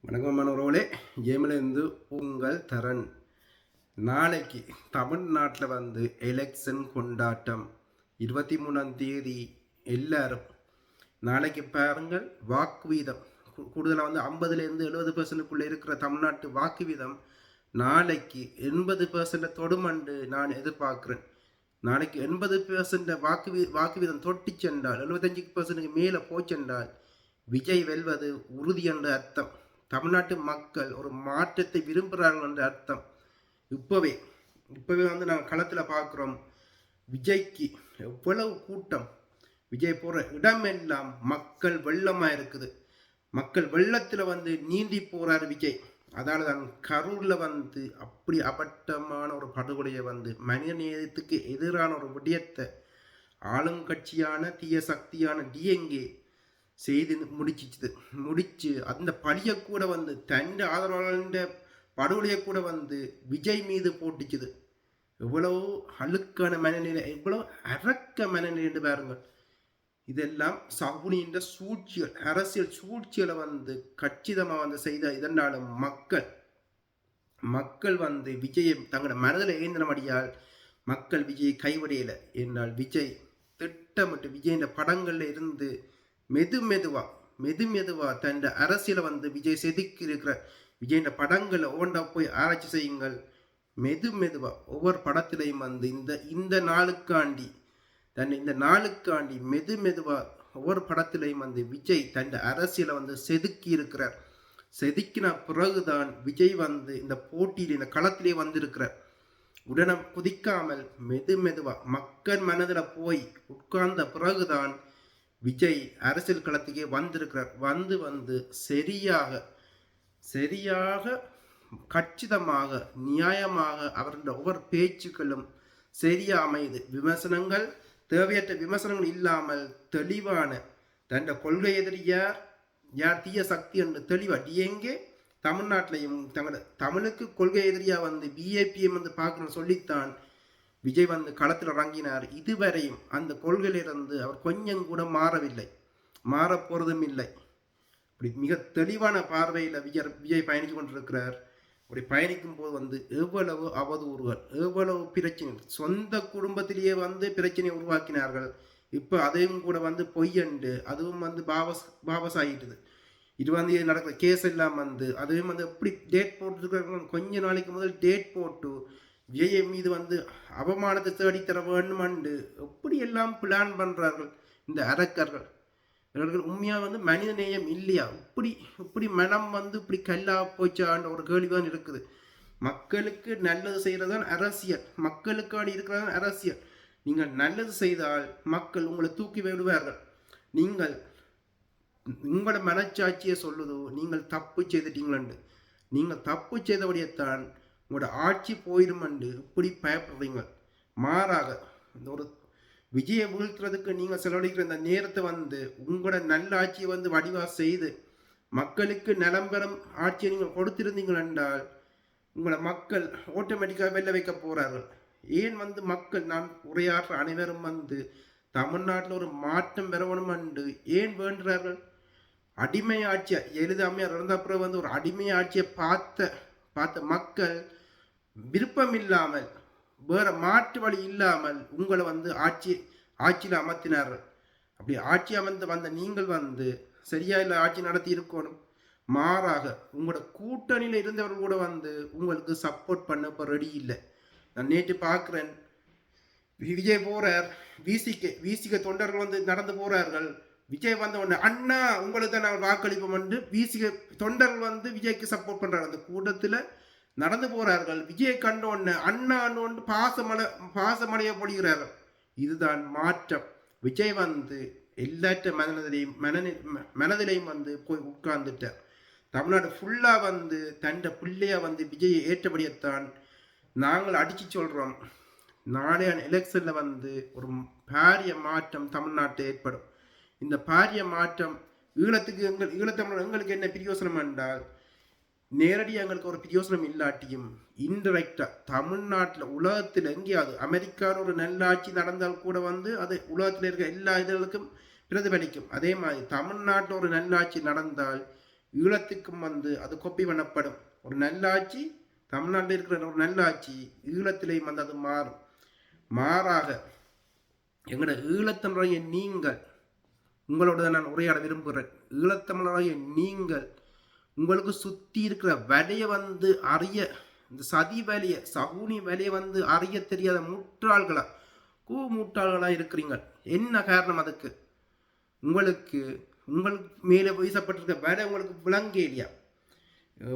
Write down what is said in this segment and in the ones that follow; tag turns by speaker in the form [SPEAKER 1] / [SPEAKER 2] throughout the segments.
[SPEAKER 1] வணக்கம் மாணவர்களே, ஜெயமலேந்து உங்கள் தரன். நாளைக்கு தமிழ்நாட்டில் எலெக்ஷன் கொண்டாட்டம் 23ஆம் தேதி. எல்லாரும் நாளைக்கு பாருங்கள், வாக்கு வீதம் கூடுதலாக 50லேருந்து 70% இருக்கிற தமிழ்நாட்டு வாக்கு வீதம் நாளைக்கு 80% தொடுமண்டு நான் எதிர்பார்க்குறேன். நாளைக்கு 80% வாக்கு வீதம் தொட்டி சென்றால் 75% மேலே போச்சென்றால் விஜய் வெல்வது உறுதி என்ற அர்த்தம். தமிழ்நாட்டு மக்கள் ஒரு மாற்றத்தை விரும்புகிறார்கள் என்ற அர்த்தம். இப்போவே நாங்கள் களத்தில் பார்க்குறோம். விஜய்க்கு எவ்வளவு கூட்டம், விஜய் போகிற இடமெல்லாம் மக்கள் வெள்ளமாக இருக்குது. மக்கள் வெள்ளத்தில் நீந்தி போகிறார் விஜய். அதால் தான் கரூரில் அப்படி அபட்டமான ஒரு படுகொலையை மனித நேயத்துக்கு எதிரான ஒரு விடயத்தை ஆளுங்கட்சியான தீய சக்தியான டிஎன்ஏ செய்து முடிச்சு அந்த பழியை கூட தன் ஆதரவாளர் படுகொலையை கூட விஜய் மீது போட்டுச்சுது. எவ்வளவு அழுக்கான மனநிலை, எவ்வளவு அரக்க மனநிலை என்று பாருங்கள். இதெல்லாம் சகுனின்ற சூழ்ச்சிகள், அரசியல் சூழ்ச்சிகளை கச்சிதமாக செய்த. இதனாலும் மக்கள் விஜயை தங்களோட மனதில் ஏந்தினபடியால் மக்கள் விஜயை கைவிடையலை. என்றால் விஜய் திட்டமிட்டு விஜயின் படங்கள்ல இருந்து மெதுவா தன் அரசியலை விஜய் செதுக்கி இருக்கிற விஜயின் படங்களை ஓண்டா போய் ஆராய்ச்சி செய்யுங்கள். மெதுவா ஒவ்வொரு படத்திலையும் இந்த நாளுக்காண்டி இந்த நாளுக்காண்டி மெதுவா ஒவ்வொரு படத்திலையும் விஜய் தன் அரசியலை செதுக்கி இருக்கிறார். செதுக்கின பிறகுதான் விஜய் இந்த போட்டியில் இந்த களத்திலே வந்திருக்கிறார். உடனே குதிக்காமல் மெதுவா மக்கள் மனதில் போய் உட்கார்ந்த பிறகுதான் விஜய் அரசியல் களத்துக்கே வந்திருக்கிறார். சரியாக கச்சிதமாக நியாயமாக அவருடைய ஒவ்வொரு பேச்சுக்களும் சரியா அமையுது. விமர்சனங்கள், தேவையற்ற விமர்சனங்கள் இல்லாமல் தெளிவான தன் கொள்கை எதிரியார் யார் தீய சக்தி என்று தெளிவா டிஎன்கே தமிழ்நாட்டிலையும் தமிழுக்கு கொள்கை எதிரியா பிஏபிஎம் பார்க்கணும்னு சொல்லித்தான் விஜய் களத்தில் இறங்கினார். இதுவரையும் அந்த கொள்கையிலிருந்து அவர் கொஞ்சம் கூட மாறவில்லை, மாறப்போறதும் இல்லை. அப்படி மிக தெளிவான பார்வையில் விஜய் பயணித்து கொண்டிருக்கிறார். அப்படி பயணிக்கும் போது எவ்வளவு அவதூறுகள், எவ்வளவு பிரச்சனைகள், சொந்த குடும்பத்திலேயே பிரச்சனையை உருவாக்கினார்கள். இப்போ அதையும் கூட பொய்யண்டு அதுவும் பாவஸ் ஆகிட்டுது. 20ஆம் தேதி நடக்கிற கேஸ் எல்லாம் அதையும் எப்படி டேட் போட்டுருக்கிறாங்க. கொஞ்ச நாளைக்கு முதல் டேட் போட்டு விஜய் மீது அவமானத்தை தேடித்தர வேண்டுமென்று எப்படி எல்லாம் பிளான் பண்ணுறார்கள் இந்த அரக்கர்கள். இவர்கள் உண்மையாக மனித நேயம் இல்லையா? இப்படி மனம் இப்படி கல்லா போச்சான்ற ஒரு கேள்விதான் இருக்குது. மக்களுக்கு நல்லது செய்கிறதான் அரசியல், மக்களுக்கான இருக்கிறதான் அரசியல். நீங்கள் நல்லது செய்தால் மக்கள் உங்களை தூக்கி விடுவார்கள். உங்களோட மனச்சாட்சியை சொல்லுதோ நீங்கள் தப்பு செய்துட்டீங்களு. நீங்கள் தப்பு செய்தபடியத்தான் உங்களோட ஆட்சி போயிடுமென்று இப்படி பயப்படுறீங்க. மாறாக இந்த ஒரு விஜயை வீழ்த்துறதுக்கு நீங்கள் செலவழிக்கிற இந்த நேரத்தை உங்களோட நல்ல ஆட்சியை வடிவாக செய்து மக்களுக்கு நலம்பெறும் ஆட்சியை நீங்கள் கொடுத்திருந்தீங்கள் என்றால் உங்களை மக்கள் ஆட்டோமேட்டிக்காக வெல்ல வைக்க போகிறார்கள். ஏன் மக்கள் நான் உரையாற்ற அனைவரும் தமிழ்நாட்டில் ஒரு மாற்றம் பெறணும் என்று ஏன் வேண்டுறார்கள்? அடிமை ஆட்சியை எழுதாமையார் இறந்த அப்புறம் ஒரு அடிமை ஆட்சியை பார்த்த மக்கள் விருப்பம் இல்லாமல் வேற மாற்று வழி இல்லாமல் உங்களை ஆட்சியில் அமர்த்தினார்கள். அப்படி ஆட்சி அமர்ந்து நீங்கள் சரியா இல்லை ஆட்சி நடத்தி இருக்கணும். மாறாக உங்களோட கூட்டணியில் இருந்தவர்கள் கூட உங்களுக்கு சப்போர்ட் பண்ண இப்போ ரெடி இல்லை. நான் நேற்று பார்க்குறேன், விஜய் போறார், விசிக தொண்டர்கள் நடந்து போறார்கள். விஜய் உடனே அண்ணா உங்களுக்கு தான் நாங்கள் வாக்களிப்போம் என்று விசிக தொண்டர்கள் விஜய்க்கு சப்போர்ட் பண்றாங்க. அந்த கூட்டத்தில் நடந்து போறார்கள். விஜயை கண்ட உடனே அண்ணா அண்ணு பாசமடைய போடுகிறார்கள். இதுதான் மாற்றம். விஜய் எல்லாற்ற மனதிலையும் போய் உட்கார்ந்துட்டார். தமிழ்நாடு ஃபுல்லா தண்ட பிள்ளையா விஜயை ஏற்றபடியத்தான் நாங்கள் அடிச்சு சொல்றோம். நாளைய எலெக்ஷன்ல ஒரு பாரிய மாற்றம் தமிழ்நாட்டில் ஏற்படும். இந்த பாரிய மாற்றம் ஈழத்தமிழர் எங்களுக்கு என்ன பிரயோசனம் என்றால், நேரடியாக எங்களுக்கு ஒரு பிரயோசனம் இல்லாட்டியும் இன்டெரக்டா தமிழ்நாட்டில் உலகத்தில் எங்கேயாவது அமெரிக்காவில் ஒரு நல்ல ஆட்சி நடந்தால் கூட அது உலகத்தில் இருக்க எல்லா இதழுக்கும் பிரதிபலிக்கும். அதே மாதிரி தமிழ்நாட்டில் ஒரு நல்ல ஆட்சி நடந்தால் ஈழத்துக்கும் வந்து அது கொப்பி பண்ணப்படும். ஒரு நல்ல ஆட்சி தமிழ்நாட்டில் இருக்கிற ஒரு நல்ல ஆட்சி ஈழத்திலேயும் வந்து அது மாறும். மாறாக எங்களோட ஈழத்தமிழரைய நீங்கள் உங்களோட நான் உரையாட விரும்புகிறேன். ஈழத்தமிழரைய நீங்கள் உங்களுக்கு சுற்றி இருக்கிற வேலையை வந்து அறிய, இந்த சதி வேலையை சகுனி வேலையை வந்து அறிய தெரியாத முட்டாள்களா முட்டாள்களா இருக்கிறீங்க. என்ன காரணம் அதுக்கு? உங்களுக்கு மேலே வீசப்பட்டிருக்க வேலை உங்களுக்கு விளங்கே இல்லையா?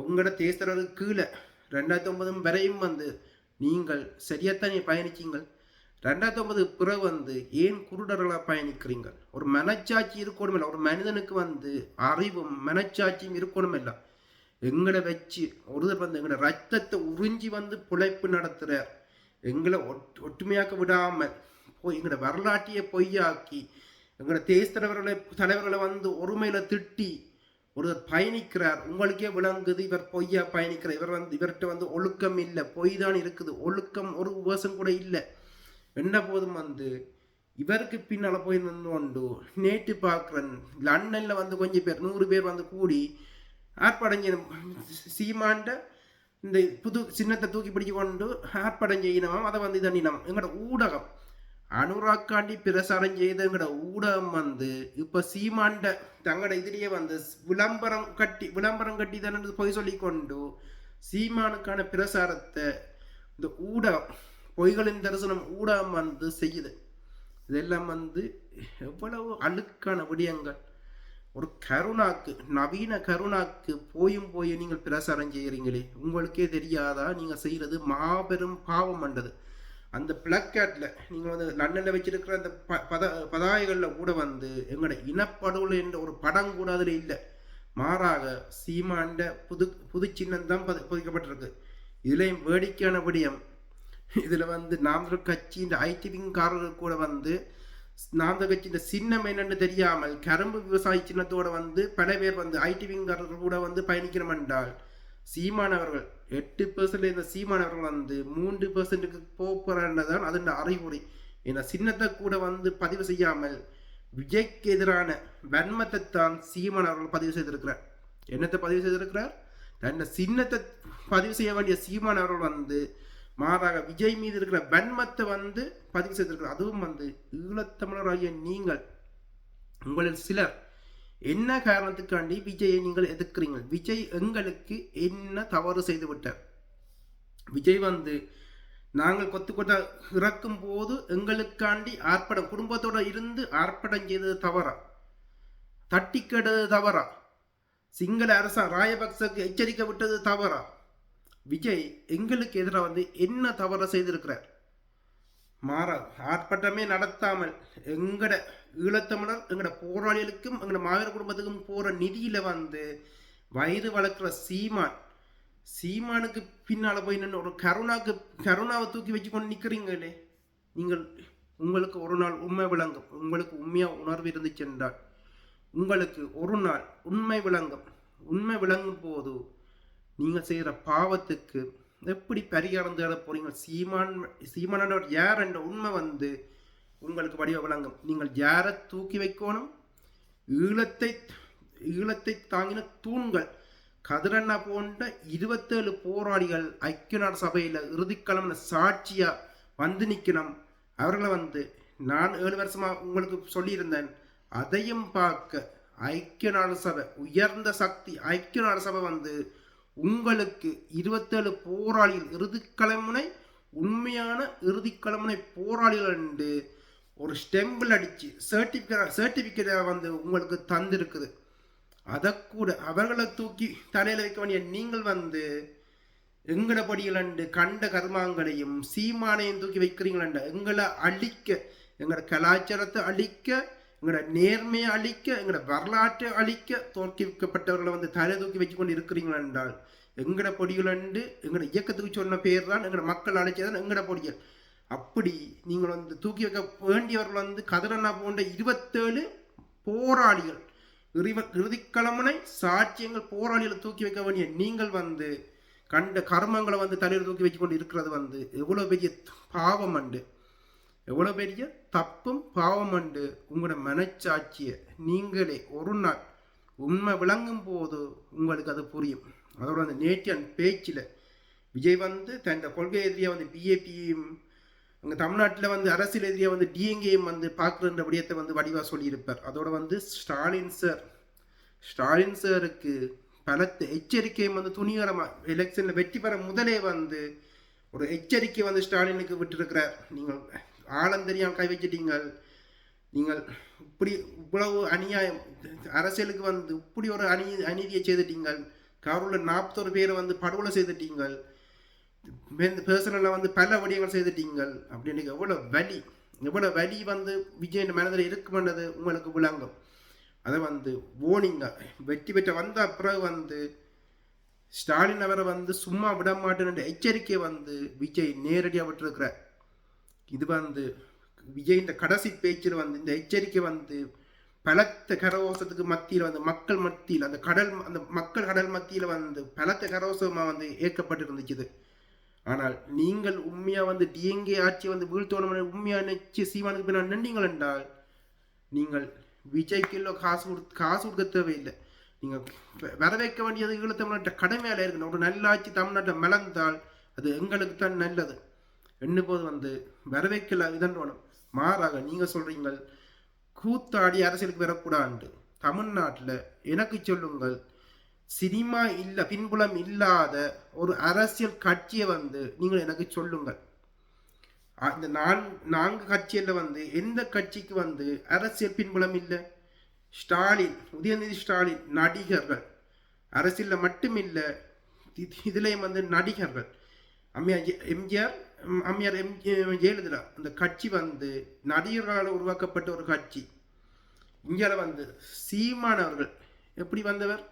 [SPEAKER 1] உங்களோட தேசருக்கு கீழே 2009 வரையும் வந்து நீங்கள் சரியாத்தானே பயணிச்சீங்கள். 2009 பிறகு வந்து ஏன் குருடர்களாக பயணிக்கிறீங்க? ஒரு மனச்சாட்சி இருக்கணும் இல்லை. ஒரு மனிதனுக்கு வந்து அறிவும் மனச்சாட்சியும் இருக்கணும் இல்லை. எங்களை வச்சு ஒருத்தர் வந்து எங்களோட ரத்தத்தை உறிஞ்சி வந்து பிழைப்பு நடத்துகிறார். எங்களை ஒற்றுமையாக்க விடாமல் போய் எங்களோட வரலாற்றையே பொய்யாக்கி எங்களோட தேச தலைவர்களை வந்து ஒருமையில் திட்டி ஒரு பயணிக்கிறார். உங்களுக்கே விளங்குது இவர் பொய்யா பயணிக்கிறார். இவர் வந்து இவர்கிட்ட வந்து ஒழுக்கம் இல்லை, பொய் தான் இருக்குது, ஒழுக்கம் ஒரு உபசம் கூட இல்லை. என்ன போதும் வந்து இவருக்கு பின்னால் போய் நின்று கொண்டு நேற்று பார்க்குறேன் லண்டனில் வந்து கொஞ்சம் பேர் 100 பேர் வந்து கூடி ஆர்ப்பாடம் சீமாண்ட இந்த புது சின்னத்தை தூக்கி பிடிச்சு கொண்டு ஆர்ப்பாடம் செய்யணும். அதை வந்து தண்ணினம் எங்களோட ஊடகம் அனுராக்காண்டி பிரசாரம் செய்த எங்களோட ஊடகம் வந்து இப்போ சீமாண்ட தங்களோட இதுலேயே வந்து விளம்பரம் கட்டி தானே பொய் சொல்லி கொண்டு சீமானுக்கான பிரசாரத்தை இந்த ஊடகம் பொய்களின் தரிசனம் ஊடகம் வந்து செய்யுது. இதெல்லாம் வந்து எவ்வளவு அழுக்கான விடயங்கள். ஒரு கருணாக்கு நவீன கருணாக்கு போயும் நீங்கள் பிரசாரம் செய்கிறீங்களே, உங்களுக்கே தெரியாதா நீங்கள் செய்கிறது மாபெரும் பாவம் பண்றது. அந்த பிளக்கார்டில் நீங்கள் வந்து லண்டனில் வச்சிருக்கிற அந்த பதாகைகளில் கூட வந்து எங்களோட இனப்படுகொலை என்ற ஒரு படம் கூட அதில் இல்லை. மாறாக சீமாண்ட புது சின்னம் தான் பதிக்கப்பட்டிருக்கு. இதுலேயும் வேடிக்கையான விடயம், இதில் வந்து நாம் கட்சி இந்த ஐடிவிங்காரர்கள் கூட வந்து நாம் கட்சியின் சின்னம் என்னன்னு தெரியாமல் கரும்பு விவசாய சின்னத்தோட வந்து பல பேர் வந்து ஐடிவிங்காரர்கள் கூட வந்து பயணிக்கணும் என்றால் சீமானவர்கள் 8% இந்த சீமானவர்கள் வந்து 3%க்கு போகிறதான் அதன் அறிவுரை. இந்த சின்னத்தை கூட வந்து பதிவு செய்யாமல் விஜய்க்கு எதிரான வன்மத்தை தான் சீமானவர்கள் பதிவு செய்திருக்கிறார். என்னத்தை பதிவு செய்திருக்கிறார்? தன்னை சின்னத்தை பதிவு செய்ய வேண்டிய சீமானவர்கள் வந்து மாறாக விஜய் மீது இருக்கிற வன்மத்தை வந்து பதிவு செய்திருக்கிறார். அதுவும் வந்து ஈழத்தமிழராகிய நீங்கள் உங்களில் சிலர் என்ன காரணத்துக்காண்டி விஜயை நீங்கள் எதிர்க்கிறீங்க? விஜய் எங்களுக்கு என்ன தவறு செய்து விட்டார்? விஜய் வந்து நாங்கள் கொத்த இறக்கும் போது எங்களுக்காண்டி ஆர்ப்பாடம் குடும்பத்தோட இருந்து ஆர்ப்பாடம் செய்தது தவறா? தட்டிக்கெடுது தவறா? சிங்கள அரசாங்கம் ராயபக்சக்கு எச்சரிக்கை விட்டது தவறா? விஜய் எங்களுக்கு எதிராக வந்து என்ன தவறு செய்திருக்கிறார்? மாறா ஆர்ப்பாட்டமே நடத்தாமல் எங்கட ஈழத்தமிழர் எங்கட போராளிகளுக்கும் எங்கட மாவீர குடும்பத்துக்கும் போற நிதியில வந்து வயது வளர்க்குற சீமானுக்கு பின்னால போய் நின்று ஒரு கருணாவை தூக்கி வச்சு கொண்டு நிற்கிறீங்களே. நீங்கள் உங்களுக்கு ஒரு நாள் உண்மை விளங்கும். உங்களுக்கு உண்மையா உணர்வு இருந்துச்சு என்றால் உங்களுக்கு ஒரு நாள் உண்மை விளங்கும் போது நீங்கள் செய்கிற பாவத்துக்கு எப்படி பரிகாரம் தேட போறீங்க? சீமானவர் யார் என்ற உண்மை வந்து உங்களுக்கு வடிவ விளங்கும். நீங்கள் யாரை தூக்கி வைக்கணும்? ஈழத்தை தாங்கின தூண்கள் கதிரண்ணா போன்ற 27 போராளிகள் ஐக்கிய நாடு சபையில் இறுதிக்கிழமை சாட்சியா வந்து நிற்கணும். அவர்களை வந்து நான் 7 வருஷமா உங்களுக்கு சொல்லியிருந்தேன். அதையும் பார்க்க ஐக்கிய நாடு சபை உயர்ந்த சக்தி ஐக்கிய நாடு சபை வந்து உங்களுக்கு 27 போராளிகள் இறுதிக்கிழமை உண்மையான இறுதிக்கிழமை போராளிகள் என்று ஒரு ஸ்டெம்பிள் அடிச்சு சர்டிபிகேட் வந்து உங்களுக்கு தந்திருக்குது. அதை கூட அவர்களை தூக்கி தலையில் வைக்க வேண்டிய நீங்கள் வந்து எங்கட படிகளண்டு கண்ட கர்மாங்களையும் சீமானையும் தூக்கி வைக்கிறீங்களண்ட எங்களை அழிக்க, எங்களோட கலாச்சாரத்தை அழிக்க, எங்களோட நேர்மையை அழிக்க, எங்களோட வரலாற்றை அழிக்க தோற்கிவிக்கப்பட்டவர்களை வந்து தலை தூக்கி வச்சு கொண்டு இருக்கிறீங்களா என்றால் எங்கட பொடிகளண்டு எங்களோட இயக்கத்துக்கு சொன்ன பேர் தான் எங்களோட மக்கள் அழைச்சதான் எங்கட பொடிகள். அப்படி நீங்கள் வந்து தூக்கி வைக்க வேண்டியவர்கள் வந்து கதிரண்ணா போன்ற 27 போராளிகள் இறுதிக்கிழமை சாட்சியங்கள் போராளிகளை தூக்கி வைக்க வேண்டிய நீங்கள் வந்து கண்ட கர்மங்களை வந்து தலையில் தூக்கி வச்சு கொண்டு இருக்கிறது வந்து எவ்வளோ பெரிய பாவம் அண்டு, எவ்வளோ பெரிய தப்பும் பாவம் அண்டு. உங்களோட மனச்சாட்சியை நீங்களே ஒரு நாள் உண்மை விளங்கும் போது உங்களுக்கு அது புரியும். அதோட அந்த நேற்றைய பேச்சில் விஜய் வந்து தன் கொள்கை எதிரியாக வந்து பிஏபியும் அங்கே தமிழ்நாட்டில் வந்து அரசியல் எதிரியாக வந்து டிஎங்கேயும் வந்து பார்க்குற விடயத்தை வந்து வடிவாக சொல்லியிருப்பார். அதோட வந்து ஸ்டாலின் சாருக்கு பலத்த எச்சரிக்கையும் வந்து துணிகரமாக எலெக்ஷனில் வெற்றி பெற முதலே வந்து ஒரு எச்சரிக்கை வந்து ஸ்டாலினுக்கு விட்டுருக்கிறார். நீங்கள் ஆழந்தெரியாமல் கை வச்சிட்டீங்கள், நீங்கள் இப்படி இவ்வளவு அநியாயம் அரசியலுக்கு வந்து இப்படி ஒரு அநீதியை செய்துட்டீங்கள், கரூரில் 41 பேரை வந்து படுகொலை செய்துட்டீங்கள், பர்சனலாக வந்து பல விடயங்கள் செய்துட்டீங்கள் அப்படின்னு எவ்வளோ வலி வந்து விஜயின் மனதில் இருக்குமென்றது உங்களுக்கு விளங்கும். அதை வந்து ஓனிங்க வெற்றி பெற்ற வந்த பிறகு வந்து ஸ்டாலின் அவரை வந்து சும்மா விட மாட்டேன் எச்சரிக்கை வந்து விஜய் நேரடியாக விட்டுருக்கிறார். இது வந்து விஜயின் கடைசி பேச்சில் வந்து இந்த எச்சரிக்கை வந்து பலத்த கரவோசத்துக்கு மத்தியில் வந்து மக்கள் மத்தியில் அந்த மக்கள் கடல் மத்தியில் வந்து பலத்த கரவோசமாக வந்து ஏற்கப்பட்டிருந்துச்சு. ஆனால் நீங்கள் உண்மையாக வந்து டிஎங்கே ஆட்சியை வந்து வீழ்த்தோணும் உண்மையாக நினைச்சு சீமானுக்கு பின்னால் நின்றீங்கள் என்றால் நீங்கள் விஜய்க்கு இல்லை காசு கொடுக்க தேவையில்லை. நீங்கள் வர வைக்க வேண்டியது ஈழத்தமிழ்நாட்டை கடமையால் இருக்கணும். ஒரு நல்ல ஆட்சி தமிழ்நாட்டை மலர்ந்தால் அது எங்களுக்கு தான் நல்லது. போது வந்து வர வைக்கல இதன்றோணும். மாறாக நீங்கள் சொல்கிறீங்கள் கூத்தாடி அரசியலுக்கு வரக்கூடாது. தமிழ்நாட்டில் எனக்கு சொல்லுங்கள், சினிமா இல்லை பின்புலம் இல்லாத ஒரு அரசியல் கட்சியை வந்து நீங்கள் எனக்கு சொல்லுங்கள். இந்த 4 கட்சியில் வந்து எந்த கட்சிக்கு வந்து அரசியல் பின்புலம் இல்லை? உதயநிதி ஸ்டாலின் நடிகர்கள், அரசியலில் மட்டும் இல்லை இதுலேயும் வந்து நடிகர்கள். எம்ஜிஆர் ஜெயலலிதா அந்த கட்சி வந்து நடிகர்களால் உருவாக்கப்பட்ட ஒரு கட்சி. இந்தியாவில் வந்து சீமான் அவர்கள் எப்படி வந்தவர்?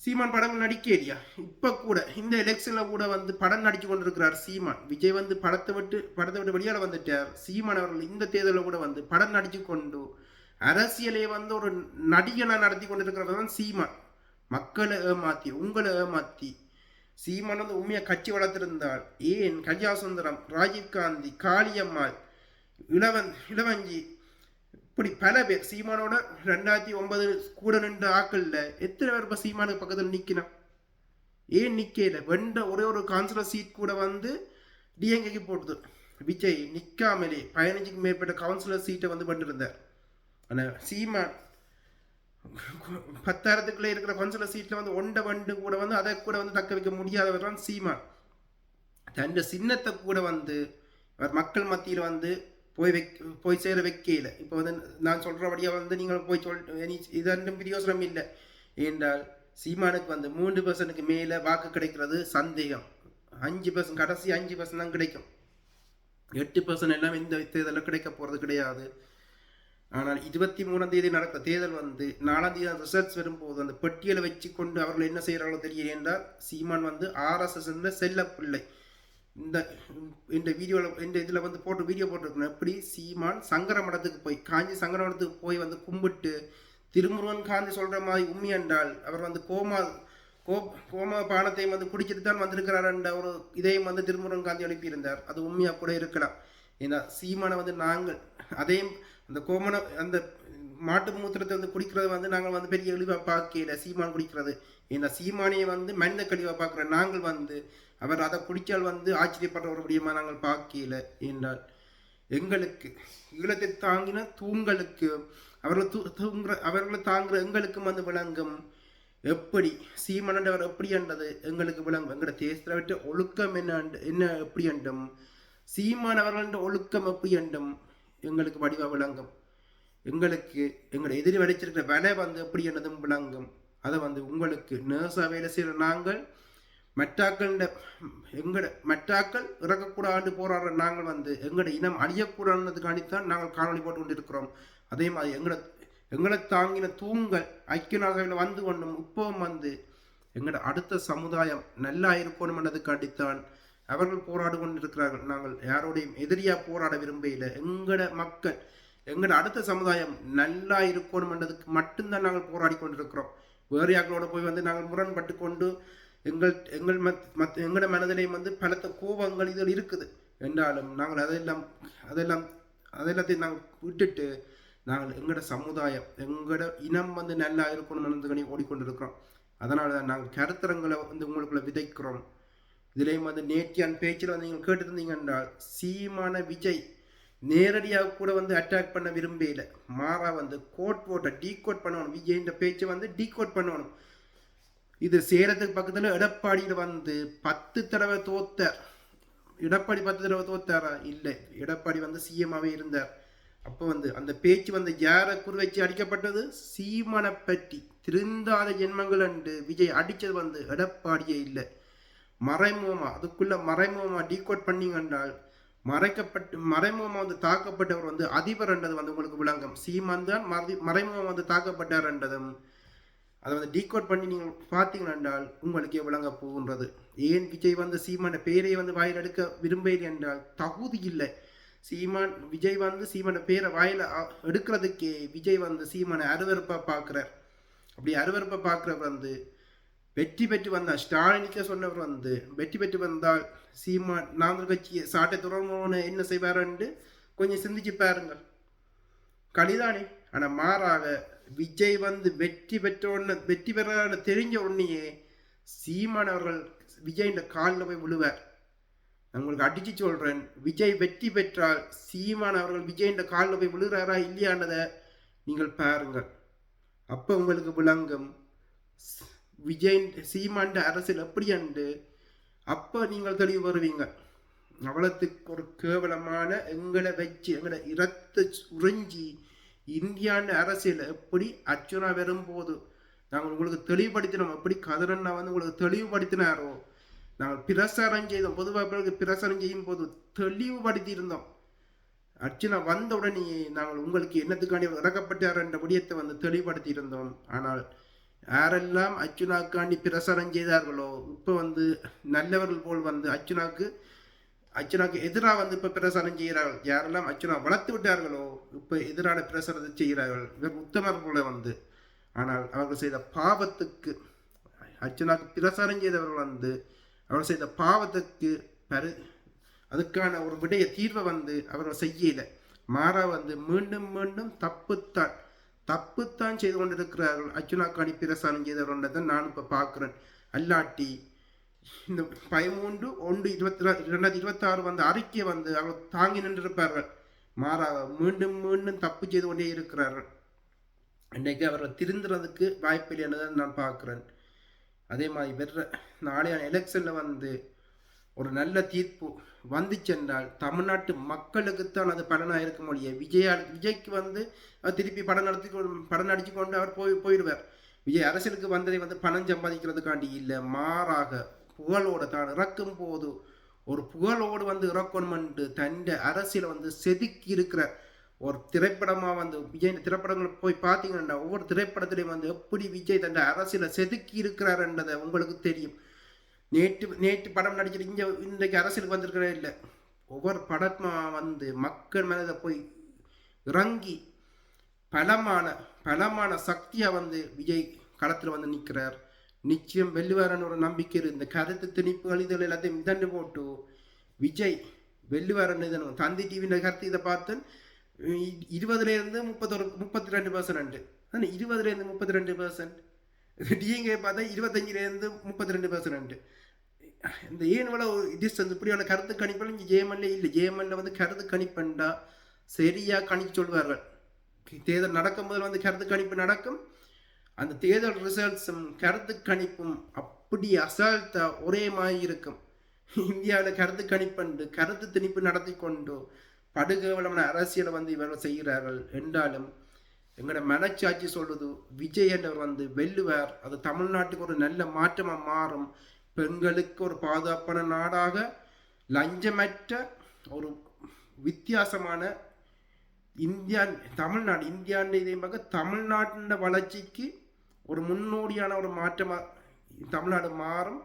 [SPEAKER 1] சீமான் படங்கள் நடிக்க இல்லையா? இப்போ கூட இந்த எலெக்ஷனில் கூட வந்து படம் நடிச்சு கொண்டிருக்கிறார் சீமான். விஜய் வந்து படத்தை விட்டு வெளியால் வந்துட்டார். சீமான் அவர்கள் இந்த தேர்தலில் கூட வந்து படம் நடிச்சு கொண்டு அரசியலே வந்து ஒரு நடிகனாக நடத்தி கொண்டிருக்கிறவர் தான் சீமான். மக்களை ஏமாற்றி உங்களை ஏமாற்றி சீமான் வந்து உண்மையாக கட்சி வளர்த்திருந்தால் ஏன் கல்யாசுந்தரம், ராஜீவ்காந்தி, காளியம்மாள், இளவஞ்சி இப்படி பல பேர் சீமானோட 2009 கூட நின்ற ஆக்கள்ல எத்தனை பேர் இப்போ சீமானுக்கு பக்கத்தில் நிற்கணும்? ஏன் நிற்கல? வெண்ட ஒரே ஒரு கவுன்சிலர் சீட் கூட வந்து டிஎங்கேக்கு போட்டுது. விஜய் நிற்காமலே 15க்கு மேற்பட்ட கவுன்சிலர் சீட்டை வந்து பண்ணிருந்தார். ஆனால் சீமான் 10,000க்குள்ளே இருக்கிற கவுன்சிலர் சீட்டில் வந்து வண்டு கூட வந்து அதை கூட வந்து தக்க வைக்க முடியாதவர் தான் சீமான். தன் சின்னத்தை கூட வந்து அவர் மக்கள் மத்தியில் வந்து போய் சேர வைக்கல. இப்போ வந்து நான் சொல்கிறபடியாக வந்து நீங்கள் போய் இதெல்லாம் பிரியோசனம் இல்லை. ஏனென்றால் சீமானுக்கு வந்து 3% மேலே வாக்கு கிடைக்கிறது சந்தேகம். 5% கடைசி 5% தான் கிடைக்கும். 8% எல்லாம் இந்த தேர்தலில் கிடைக்க போகிறது கிடையாது. ஆனால் 23ஆம் தேதி நடக்கிற தேர்தல் வந்து 4ஆம் தேதி ரிசல்ட்ஸ் வரும்போது அந்த பெட்டியலை வச்சு கொண்டு அவர்கள் என்ன செய்கிறாங்களோ தெரியல. என்றால் சீமான் வந்து RSS செல்ல பிள்ளை. இந்த வீடியோவில் இந்த இதில் வந்து வீடியோ போட்டிருக்கணும். எப்படி சீமான் சங்கர மடத்துக்கு போய் காஞ்சி சங்கர மடத்துக்கு போய் வந்து கும்பிட்டு திருமுருகன் காந்தி சொல்கிற மாதிரி உண்மை என்றால் அவர் வந்து கோமா பானத்தையும் வந்து குடிச்சிட்டு தான் வந்திருக்கிறார் என்ற ஒரு இதையும் வந்து திருமுருகன் காந்தி அனுப்பியிருந்தார். அது உண்மையாக கூட இருக்கலாம். ஏன்னா சீமானை வந்து நாங்கள் அதையும் அந்த மாட்டு மூத்திரத்தை வந்து குடிக்கிறது வந்து நாங்கள் வந்து பெரிய இழிவாக பார்க்கல. சீமான் குடிக்கிறது ஏன்னா சீமானியை வந்து மனித கழிவாக பார்க்குற நாங்கள் வந்து அவர் அதை குடித்தால் வந்து ஆச்சரியப்படுற ஒரு விடயமாக நாங்கள் பார்க்கல. என்றால் எங்களுக்கு ஈழத்தை தாங்கின தூங்களுக்கு அவர்களை தாங்குற எங்களுக்கும் வந்து விளங்கும். எப்படி சீமானவர் எப்படி என்றது எங்களுக்கு விளங்கும். எங்களோட தேசத்தை விட்டு ஒழுக்கம் என்ன எப்படி என்றும் சீமானவர்கள ஒழுக்கம் எப்படி என்றும் எங்களுக்கு வடிவாக விளங்கும். எங்களுக்கு எங்களோட எதிரி வடிச்சிருக்கிற வேலை வந்து எப்படி என்னதும் விளங்கும். அதை வந்து உங்களுக்கு நேர்ஸாக வேலை செய்கிற நாங்கள் மற்றாக்கள் இறக்கக்கூடாது போராடுற நாங்கள் வந்து எங்களோட இனம் அழியக்கூடாதுக்காண்டித்தான் நாங்கள் காணொலி போட்டு கொண்டிருக்கிறோம். அதே மாதிரி எங்களை தாங்கின தூங்கள் ஐக்கிய நாடுகளில் வந்து கொண்டும் இப்பவும் வந்து எங்களோட அடுத்த சமுதாயம் நல்லா இருக்கணும் என்றதுக்காண்டித்தான் அவர்கள் போராடு கொண்டிருக்கிறார்கள். நாங்கள் யாரோடையும் எதிரியாக போராட விரும்பல. எங்களோட மக்கள் எங்களோட அடுத்த சமுதாயம் நல்லா இருக்கணும் என்றதுக்கு மட்டும்தான் நாங்கள் போராடி கொண்டிருக்கிறோம். வேறு யாக்களோட போய் வந்து நாங்கள் முரண்பட்டு கொண்டு எங்களோட மனதிலையும் வந்து பலத்த கோபங்கள் இதில் இருக்குது என்றாலும் நாங்கள் அதெல்லாத்தையும் நாங்கள் விட்டுட்டு நாங்கள் எங்களோட சமுதாயம் எங்களோட இனம் வந்து நல்லா இருக்கணும்னு ஓடிக்கொண்டிருக்கிறோம். அதனால தான் நாங்கள் கருத்தரங்களை வந்து உங்களுக்குள்ள விதைக்கிறோம். இதுலேயும் வந்து நேற்றையான் பேச்சில் வந்து நீங்கள் கேட்டுருந்தீங்க என்றால் சீமான விஜய் நேரடியாக கூட வந்து அட்டாக் பண்ண விரும்பல. மாறா வந்து கோட் போட்ட டீகோட் பண்ணணும். விஜய் இந்த பேச்சை வந்து டீகோட் பண்ணணும். இது சேலத்துக்கு பக்கத்தில் எடப்பாடியில் வந்து 10 தடவை தோத்தார். எடப்பாடி 10 தடவை தோத்தாரா? இல்லை, எடப்பாடி வந்து சிஎம்மாவே இருந்தார். அப்போ வந்து அந்த பேச்சு வந்து யாரை குறி வச்சு அடிக்கப்பட்டது? சீமானை பற்றி. திருந்தாத ஜென்மங்கள் என்று விஜய் அடித்தது வந்து எடப்பாடியே இல்லை, மறைமுகமா. அதுக்குள்ள மறைமுகமா டீகோட் பண்ணீங்க என்றால் மறைமுகமா வந்து தாக்கப்பட்டவர் வந்து அதிபர் என்றது வந்து உங்களுக்கு விளங்கும். சீமான் தான் மறைமுகமா வந்து தாக்கப்பட்டார் என்றதும் அதை வந்து டீகோட் பண்ணி நீங்கள் பார்த்தீங்கன்னா என்றால் உங்களுக்கே விளங்க போகின்றது. ஏன் விஜய் வந்து சீமான பேரை வந்து வாயில் எடுக்க விரும்புகிறேன் என்றால் தகுதி இல்லை. விஜய் வந்து சீமான பேரை வாயில் எடுக்கிறதுக்கே விஜய் வந்து சீமானை அருவருப்பாக பார்க்குறார். அப்படி அருவருப்பை பார்க்குறவர் வந்து வெற்றி பெற்று வந்தால் ஸ்டாலினிக்க சொன்னவர் வந்து வெற்றி பெற்று வந்தால் சீமான் நாங்கள் கட்சியை சாட்டை துறமுன்னு என்ன செய்வாருன்னு கொஞ்சம் சிந்திச்சு பாருங்கள். கலிதானே. ஆனால் மாறாக விஜய் வந்து வெற்றி பெற தெரிஞ்ச உடனேயே சீமான் அவர்கள் விஜயின் காலில் போய் விழுவார். நான் உங்களுக்கு அடிச்சு சொல்றேன், விஜய் வெற்றி பெற்றால் சீமான் அவர்கள் விஜயின் காலில் போய் விழுகிறாரா இல்லையானதை நீங்கள் பாருங்கள். அப்போ உங்களுக்கு விளங்கும் விஜய் சீமான் அரசியல் எப்படி அண்டு. அப்போ நீங்கள் தெளிவு வருவீங்க. அவ்வளத்துக்கு ஒரு கேவலமான எங்களை வச்சு எங்களை இரத்த உறிஞ்சி இந்தியாண்ட அரசியல் எப்படி அர்ச்சுனா வரும்போது நாங்கள் உங்களுக்கு தெளிவுபடுத்தினோம். எப்படி கதிரண்ணா வந்து உங்களுக்கு தெளிவுபடுத்தினாரோ நாங்கள் பிரசாரம் செய்தோம். பொதுவாக பிரசாரம் செய்யும் போது தெளிவுபடுத்தி இருந்தோம். அர்ச்சுனா வந்த உடனே நாங்கள் உங்களுக்கு என்னத்துக்காண்டி இறக்கப்பட்டார் என்ற விடயத்தை வந்து தெளிவுபடுத்தி இருந்தோம். ஆனால் யாரெல்லாம் அர்ச்சுனாக்காண்டி பிரசாரம் செய்தார்களோ இப்போ வந்து நல்லவர்கள் போல் வந்து அர்ச்சுனாக்கு எதிராக வந்து இப்போ பிரசாரம் செய்கிறார்கள். யாரெல்லாம் அர்ச்சுனா வளர்த்து விட்டார்களோ இப்போ எதிரான பிரசாரத்தை செய்கிறார்கள். இவர் உத்தமர்களை வந்து. ஆனால் அவர்கள் செய்த பாவத்துக்கு அர்ச்சுனாக்கு பிரசாரம் செய்தவர்கள் வந்து அவர்கள் செய்த பாவத்துக்கு அதுக்கான ஒரு விடைய தீர்வை வந்து அவர்கள் செய்யலை. மாறா வந்து மீண்டும் மீண்டும் தப்புத்தான் செய்து கொண்டிருக்கிறார்கள். அர்ச்சுனாக்காண்டி பிரசாரம் செய்தவர்கள் நான் இப்போ பார்க்குறேன். அல்லாட்டி இந்த 13/1/2026 வந்து அறிக்கையை வந்து அவர் தாங்கி நின்றிருப்பார்கள். மாறாக மீண்டும் மீண்டும் தப்பு செய்து கொண்டே இருக்கிறார்கள். இன்றைக்கு அவர்கள் திருந்துறதுக்கு வாய்ப்பில்லை என்றுதான் நான் பார்க்குறேன். அதே மாதிரி வெற நாளைய எலெக்ஷனில் வந்து ஒரு நல்ல தீர்ப்பு வந்துச்சென்றால் தமிழ்நாட்டு மக்களுக்குத்தான் அது பலனாக இருக்க முடியும். விஜய்க்கு வந்து திருப்பி படம் நடிச்சு கொண்டு அவர் போயிடுவார். விஜய் அரசியலுக்கு வந்ததை வந்து பணம் சம்பாதிக்கிறதுக்காண்டி இல்லை, மாறாக புகழோடு தான் இறக்கும் போது ஒரு புகழோடு வந்து இறக்கணுமென்று தன்னை அரசியலை வந்து செதுக்கி இருக்கிற ஒரு திரைப்படமாக வந்து விஜய் திரைப்படங்கள் போய் பார்த்தீங்கன்னா ஒவ்வொரு திரைப்படத்திலையும் வந்து எப்படி விஜய் தன்னை அரசியலை செதுக்கி இருக்கிறார்ன்றதை உங்களுக்கு தெரியும். நேற்று படம் நடிச்சிட்டு இன்றைக்கு அரசியலுக்கு வந்திருக்கிறே இல்லை. ஒவ்வொரு படமாக வந்து மக்கள் மனதை போய் இறங்கி பலமான சக்தியாக வந்து விஜய் களத்தில் வந்து நிற்கிறார். நிச்சயம் வெல்லுவாரன்னு ஒரு நம்பிக்கை இந்த கருத்து திணிப்புகள் இதில் எல்லாத்தையும் மிதண்டு போட்டு விஜய் வெல்லுவாரன்னு இதனும் தந்தி டிவியில் கருத்து இதை பார்த்து 20% 32%. 20% 32%. டிஎங்கே பார்த்தா 25% 32%. இந்த ஏன் டிஸ்டன்ஸ் இப்படியான கருத்து கணிப்புகள் இங்கே ஜேஎம்எல்ஏ இல்லை. ஜேஎம்எல்ல வந்து கருத்து கணிப்புண்டா சரியாக கணிச்சு சொல்வார்கள். தேர்தல் நடக்கும் போது வந்து கருத்து கணிப்பு நடக்கும். அந்த தேர்தல் ரிசல்ட்ஸும் கருத்து கணிப்பும் அப்படி அசால்ட்டா ஒரே மாதிரி இருக்கும். இந்தியாவில் கருத்து கணிப்பண்டு கருத்து திணிப்பு நடத்தி கொண்டு படுகேவலமான அரசியலை வந்து இவர்கள் செய்கிறார்கள். என்றாலும் எங்களோட மனச்சாட்சி சொல்லுது விஜய் என்றவர் வந்து வெல்லுவார். அது தமிழ்நாட்டுக்கு ஒரு நல்ல மாற்றமாக மாறும். பெண்களுக்கு ஒரு பாதுகாப்பான நாடாக லஞ்சமற்ற ஒரு வித்தியாசமான இந்தியாண்ட இதே பார்க்க தமிழ்நாட்டின் வளர்ச்சிக்கு ஒரு முன்னோடியான ஒரு மாற்றமாக தமிழ்நாடு மாறும்.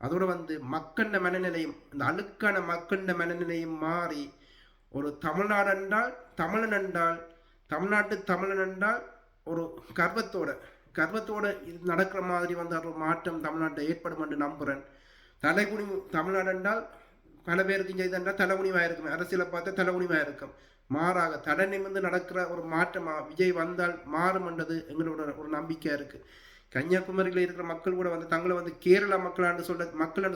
[SPEAKER 1] அதோடு வந்து மக்களின் மனநிலையும் இந்த அழுக்கான மக்களின் மனநிலையும் மாறி ஒரு தமிழ்நாடு என்றால் தமிழன் என்றால் தமிழ்நாட்டு என்றால் ஒரு கர்வத்தோட நடக்கிற மாதிரி வந்து ஒரு மாற்றம் தமிழ்நாட்டை ஏற்படும் என்று நம்புகிறேன். தலைகுனி தமிழ்நாடு என்றால் பல பேருக்கு செய்தால் தலைகுனிவாக இருக்கும். அரசியலை பார்த்தா தலைகுனிவாக இருக்கும். மாறாக தடை நிமிர்ந்து நடக்கிற ஒரு மாற்றமா விஜய் வந்தால் மாறும்ன்றது எங்களோட ஒரு நம்பிக்கையா இருக்கு. கன்னியாகுமரியில் இருக்கிற மக்கள் கூட வந்து தங்களை வந்து கேரள மக்கள் என்று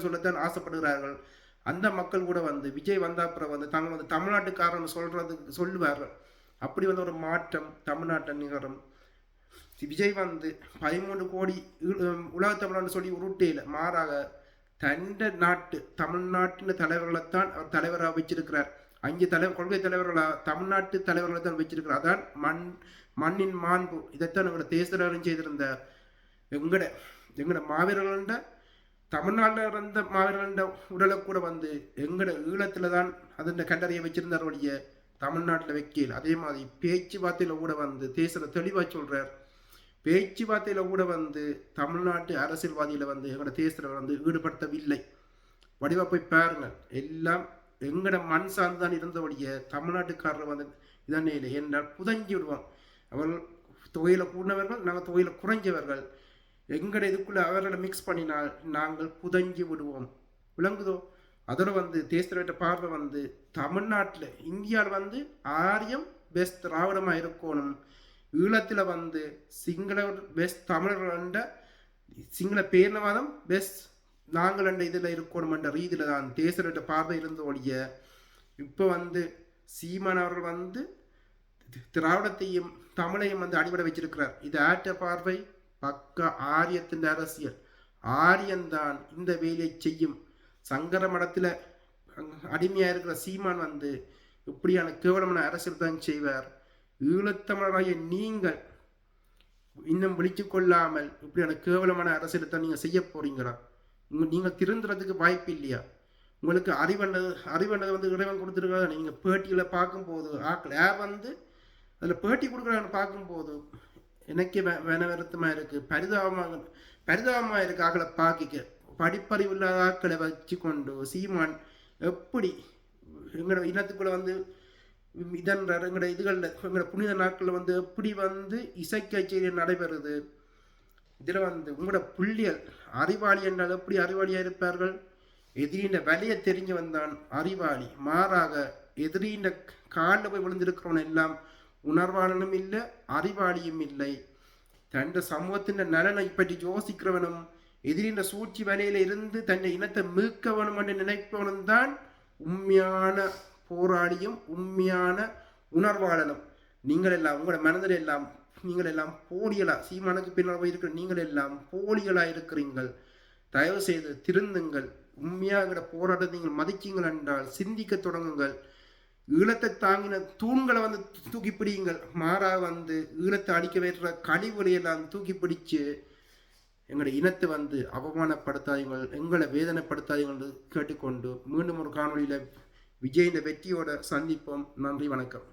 [SPEAKER 1] சொல்லத்தான் ஆசைப்படுகிறார்கள். அந்த மக்கள் கூட வந்து விஜய் வந்த அப்புறம் வந்து தாங்கள் வந்து தமிழ்நாட்டுக்காரன் சொல்லுவார்கள். அப்படி வந்து ஒரு மாற்றம் தமிழ்நாட்டை நிகழும். விஜய் வந்து 13 கோடி உலக தமிழன்னு சொல்லி உருட்டையில் மாறாக தண்ட நாட்டு தமிழ்நாட்டின் தலைவர்களைத்தான் அவர் தலைவராக வச்சிருக்கிறார். 5 கொள்கை தலைவர்களாக தமிழ்நாட்டு தலைவர்களை தான் வச்சிருக்கிறார். அதான் மண்ணின் மாண்பு. இதைத்தான் எங்களோட தேசம் செய்திருந்த எங்கட மாவீரர்கள தமிழ்நாட்டில் இருந்த மாவீரர்கள உடலை கூட வந்து எங்கட ஈழத்துல தான் அதன் கண்டறிய வச்சிருந்தாருடைய தமிழ்நாட்டில் வைக்கல. அதே மாதிரி பேச்சுவார்த்தையில கூட வந்து தேசத்தை தெளிவா சொல்றார். பேச்சுவார்த்தையில கூட வந்து தமிழ்நாட்டு அரசியல்வாதியில வந்து எங்கட தேசத்துல வந்து ஈடுபடுத்தவில்லை. வடிவா போய் பாருங்க, எல்லாம் எங்கட மண் சார்ந்துதான் இருந்தபடிய தமிழ்நாட்டுக்காரர் வந்து இதனே இல்லை என்றால் புதஞ்சி விடுவோம். அவர்கள் தொகையில கூடினவர்கள், நாங்கள் தொகையில குறைஞ்சவர்கள். எங்கட இதுக்குள்ள அவர்களை மிக்ஸ் பண்ணினால் நாங்கள் புதஞ்சி விடுவோம். விளங்குதோ? அதோட வந்து தேசத்த பார்வை வந்து தமிழ்நாட்டில் இந்தியாவில் வந்து ஆரியம் பெஸ்ட் திராவிடமாக இருக்கணும். ஈழத்தில் வந்து சிங்கள பெஸ்ட் தமிழர்கள சிங்கள பேரினவாதம் பெஸ்ட் நாங்கள் என்ற இதில் இருக்கணும் என்ற ரீதியில் தான் தேசத்த பார்வை இருந்த ஒழிய இப்போ வந்து சீமான் அவர்கள் வந்து திராவிடத்தையும் தமிழையும் வந்து அடிபட வச்சிருக்கிறார். இது ஆற்ற பார்வை பக்க ஆரியத்தின் அரசியல். ஆரியன்தான் இந்த வேலையை செய்யும். சங்கர மடத்தில் அடிமையாக இருக்கிற சீமான் வந்து இப்படியான கேவலமான அரசியல் தான் செய்வார். ஈழத்தமிழராகிய நீங்கள் இன்னும் விழிச்சு கொள்ளாமல் இப்படியான கேவலமான அரசியலை தான் நீங்கள் செய்ய போறீங்களா? நீங்கள் திருந்துறதுக்கு வாய்ப்பு இல்லையா? உங்களுக்கு அறிவண்டது வந்து இறைவன் கொடுத்துருக்காங்க. நீங்கள் பேட்டிகளை பார்க்கும்போது ஆக்கள் யார் வந்து அதில் பேட்டி கொடுக்குறாங்கன்னு பார்க்கும்போது எனக்கே வருத்தமாக இருக்குது. பரிதாபமாக இருக்குது. ஆக்களை பார்க்க படிப்பறிவு இல்லாத ஆக்களை வச்சு கொண்டு சீமான் எப்படி எங்களோட இனத்துக்குள்ள வந்து இதன்றார். எங்களோட இதுகளில் எங்களோட புனித நாட்களில் வந்து எப்படி வந்து இசை கச்சேரி நடைபெறுது. இதில் வந்து உங்களோட புள்ளியல் அறிவாளி என்றால் எப்படி அறிவாளியாக இருப்பார்கள்? எதிரின்ற வலையை தெரிஞ்சு வந்தான் அறிவாளி. மாறாக எதிரின்ற காலில் போய் விழுந்திருக்கிறவன் எல்லாம் உணர்வாளனும் இல்லை, அறிவாளியும் இல்லை. தன் சமூகத்தின் நலனை பற்றி யோசிக்கிறவனும் எதிரின்ற சூழ்ச்சி வலையில இருந்து தன்னை இனத்தை மீட்க வேணும் என்று நினைப்பவனும் தான் உண்மையான போராளியும் உண்மையான உணர்வாளனும். நீங்கள் எல்லாம் உங்களோட மனதில் எல்லாம் நீங்கள் எல்லாம் போலிகளா, சீமானுக்கு பின்னால் இருக்கிற நீங்கள் எல்லாம் போலிகளா இருக்கிறீங்கள். தயவு செய்து திருந்துங்கள். உண்மையாக போராட்டத்தை நீங்கள் மதிக்கீங்கள் என்றால் சிந்திக்க தொடங்குங்கள். ஈழத்தை தாங்கின தூண்களை வந்து தூக்கி பிடியுங்கள். மாறா வந்து ஈழத்தை அடிக்க வைக்கிற கழிவுகளையெல்லாம் தூக்கி பிடிச்சு எங்களுடைய இனத்தை வந்து அவமானப்படுத்தாதீங்கள், எங்களை வேதனைப்படுத்தாதீங்கள் கேட்டுக்கொண்டு மீண்டும் ஒரு காணொலியில் விஜயின் வெற்றியோட சந்திப்போம். நன்றி, வணக்கம்.